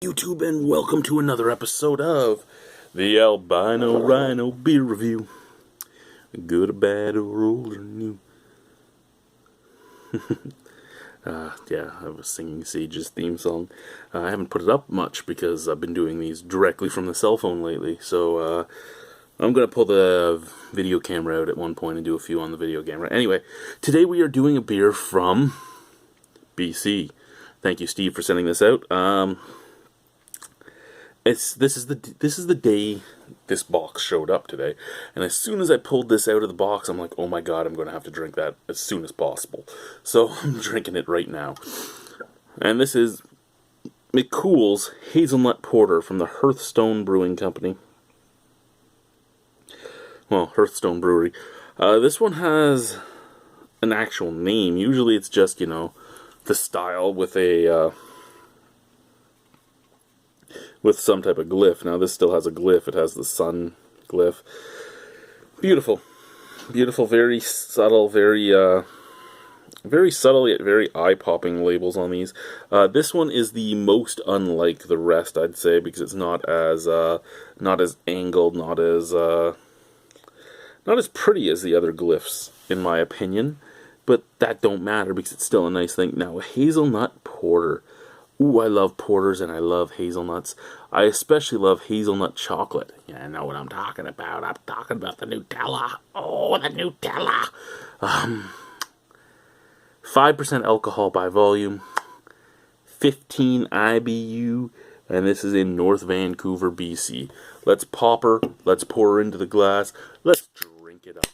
YouTube, and welcome to another episode of the Albino Rhino beer review. Good or bad or old or new. Yeah, I was singing Sage's theme song. I haven't put it up much because I've been doing these directly from the cell phone lately. So I'm going to pull the video camera out at one point and do a few on the video camera. Anyway, today we are doing a beer from BC. Thank you, Steve, for sending this out. This is the day this box showed up today, and as soon as I pulled this out of the box, I'm like, oh my god, I'm going to have to drink that as soon as possible. So I'm drinking it right now. And this is McCools Hazelnut Porter from the Hearthstone Brewing Company. Well, Hearthstone Brewery. This one has an actual name. Usually it's just, the style with a... with some type of glyph. Now this still has a glyph. It has the sun glyph. Beautiful. Beautiful, very subtle, very subtle yet very eye-popping labels on these. This one is the most unlike the rest, I'd say, because it's not as angled, not as pretty as the other glyphs, in my opinion. But that don't matter because it's still a nice thing. Now, a hazelnut porter. Ooh, I love porters and I love hazelnuts. I especially love hazelnut chocolate. Yeah, I know what I'm talking about. I'm talking about the Nutella. Oh, the Nutella. 5% alcohol by volume. 15 IBU. And this is in North Vancouver, BC. Let's pop her. Let's pour her into the glass. Let's drink it up.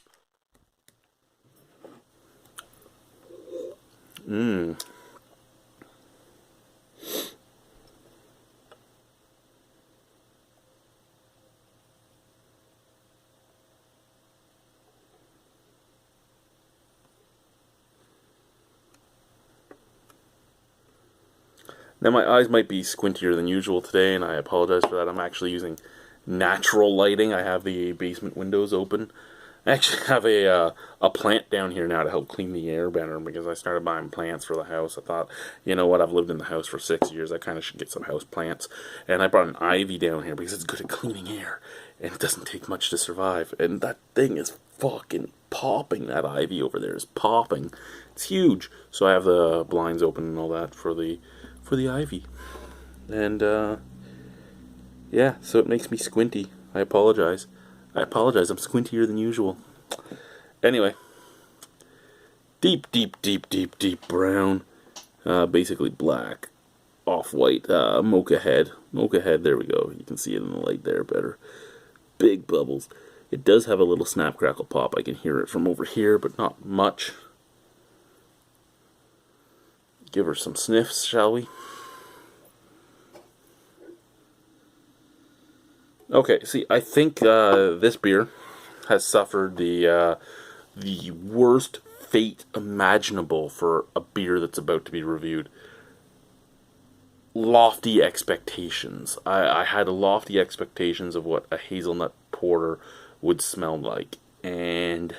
Now my eyes might be squintier than usual today, and I apologize for that. I'm actually using natural lighting. I have the basement windows open. I actually have a plant down here now to help clean the air better, because I started buying plants for the house. I thought, you know what, I've lived in the house for 6 years. I kind of should get some house plants. And I brought an ivy down here because it's good at cleaning air, and it doesn't take much to survive. And that thing is fucking popping. That ivy over there is popping. It's huge. So I have the blinds open and all that for the ivy. And yeah, so it makes me squinty. I apologize. I'm squintier than usual. Anyway, deep brown, basically black, off-white, mocha head, there we go. You can see it in the light there better. Big bubbles. It does have a little snap crackle pop. I can hear it from over here, but not much. Give her some sniffs, shall we? Okay, see, I think this beer has suffered the worst fate imaginable for a beer that's about to be reviewed. Lofty expectations. I had lofty expectations of what a hazelnut porter would smell like, and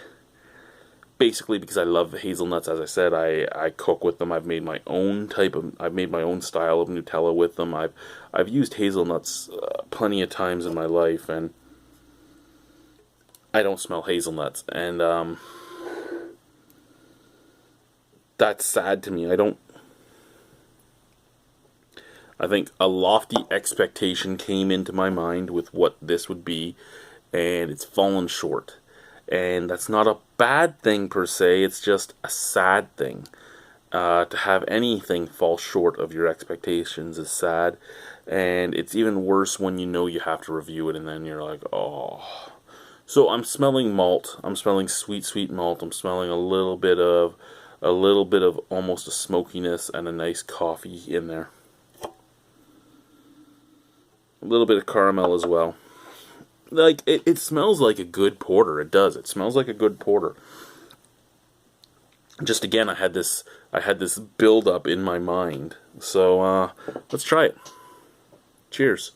basically because I love hazelnuts, as I said, I cook with them. I've made my own style of Nutella with them. I've used hazelnuts plenty of times in my life, and I don't smell hazelnuts, and that's sad to me. I think a lofty expectation came into my mind with what this would be, and it's fallen short. And that's not a bad thing per se, it's just a sad thing. To have anything fall short of your expectations is sad, and it's even worse when you know you have to review it and then you're like, oh. So I'm smelling malt. I'm smelling sweet malt. I'm smelling a little bit of almost a smokiness and a nice coffee in there. A little bit of caramel as well. Like, it smells like a good porter. It does. It smells like a good porter. Just again, I had this build up in my mind. So let's try it. Cheers.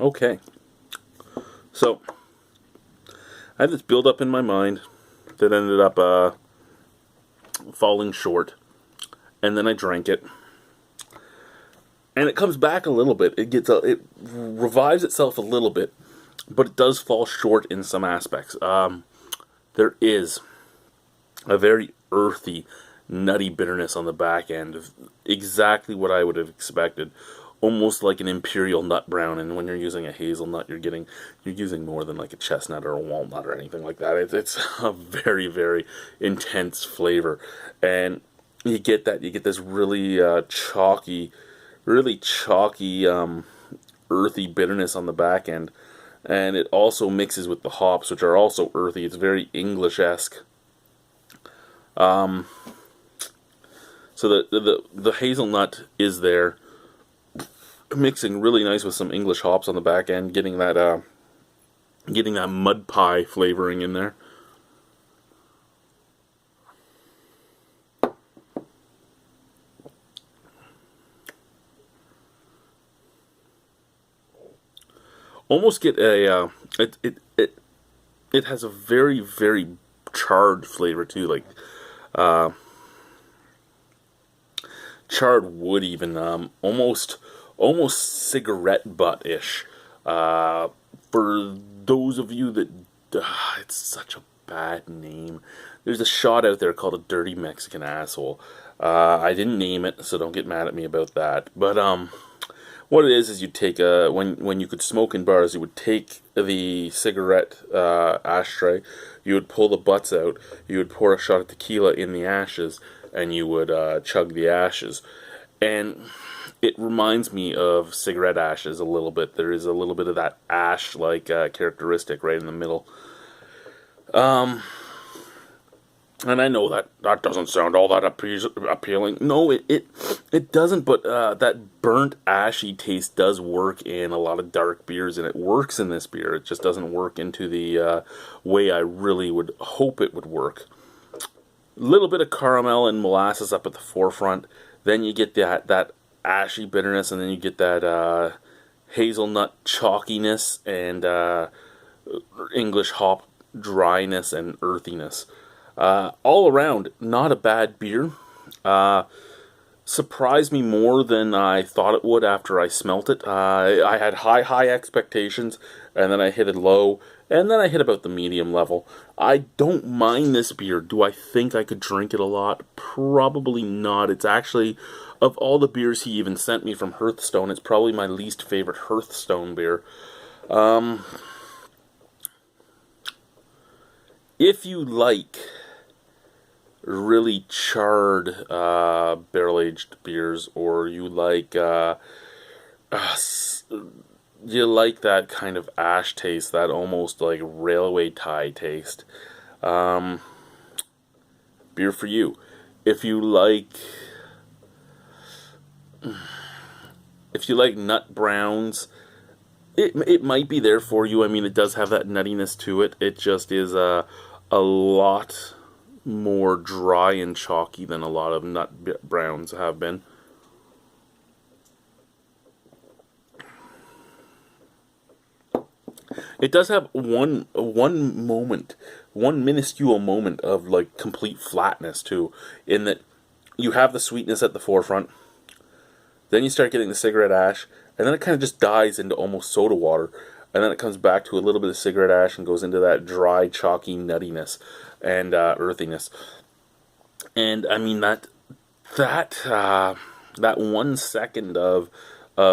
Okay. So, I had this build up in my mind that ended up falling short. And then I drank it. And it comes back a little bit. It revives itself a little bit. But it does fall short in some aspects. There is a very earthy, nutty bitterness on the back end. Exactly what I would have expected. Almost like an imperial nut brown, and when you're using a hazelnut, you're using more than like a chestnut or a walnut or anything like that. It's a very, very intense flavor, and you get this really chalky, earthy bitterness on the back end, and it also mixes with the hops, which are also earthy. It's very English-esque. So the hazelnut is there, mixing really nice with some English hops on the back end, getting that mud pie flavoring in there. Almost get a it has a very, very charred flavor too, like charred wood even, almost cigarette butt-ish. For those of you that... it's such a bad name. There's a shot out there called a Dirty Mexican Asshole. I didn't name it, so don't get mad at me about that. But what it is you take when you could smoke in bars, you would take the cigarette ashtray, you would pull the butts out, you would pour a shot of tequila in the ashes, and you would chug the ashes. And it reminds me of cigarette ashes a little bit. There is a little bit of that ash-like characteristic right in the middle. And I know that doesn't sound all that appealing. No, it doesn't, but that burnt, ashy taste does work in a lot of dark beers, and it works in this beer. It just doesn't work into the way I really would hope it would work. A little bit of caramel and molasses up at the forefront. Then you get that ashy bitterness, and then you get that hazelnut chalkiness and English hop dryness and earthiness. All around, not a bad beer. Surprised me more than I thought it would after I smelt it. I had high expectations, and then I hit it low, and then I hit about the medium level. I don't mind this beer. Do I think I could drink it a lot? Probably not. It's actually, of all the beers he even sent me from Hearthstone, it's probably my least favorite Hearthstone beer. If you like really charred barrel-aged beers, or you like that kind of ash taste, that almost like railway tie taste, beer for you. If you like nut browns, it might be there for you. I mean, it does have that nuttiness to it. It just is a lot more dry and chalky than a lot of nut browns have been. It does have one minuscule moment of like complete flatness too, in that you have the sweetness at the forefront, then you start getting the cigarette ash, and then it kind of just dies into almost soda water, and then it comes back to a little bit of cigarette ash and goes into that dry, chalky nuttiness and earthiness. And I mean that 1 second of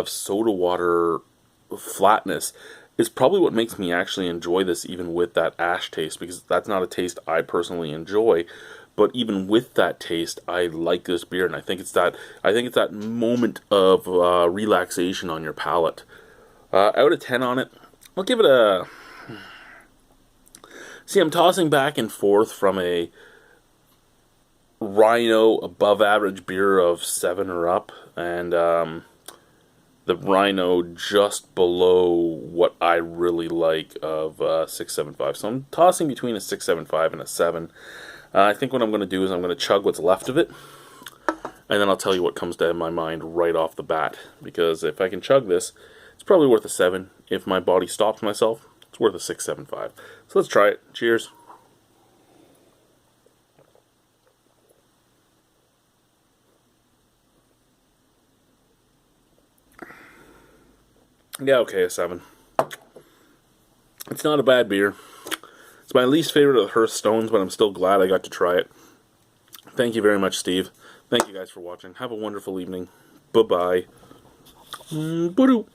soda water flatness is probably what makes me actually enjoy this, even with that ash taste, because that's not a taste I personally enjoy. But even with that taste, I like this beer, and I think it's that moment of relaxation on your palate. Out of 10 on it, I'll give it a... See, I'm tossing back and forth from a Rhino above average beer of 7 or up, and the Rhino just below what I really like of 6.75. So I'm tossing between a 6.75 and a 7. I think what I'm going to do is I'm going to chug what's left of it, and then I'll tell you what comes to my mind right off the bat. Because if I can chug this, It's probably worth a 7. If my body stops myself, it's worth a 6.75. So let's try it. Cheers. Yeah, okay, a 7. It's not a bad beer. It's my least favorite of the Hearthstones, but I'm still glad I got to try it. Thank you very much, Steve. Thank you guys for watching. Have a wonderful evening. Bye-bye. Boo-doo.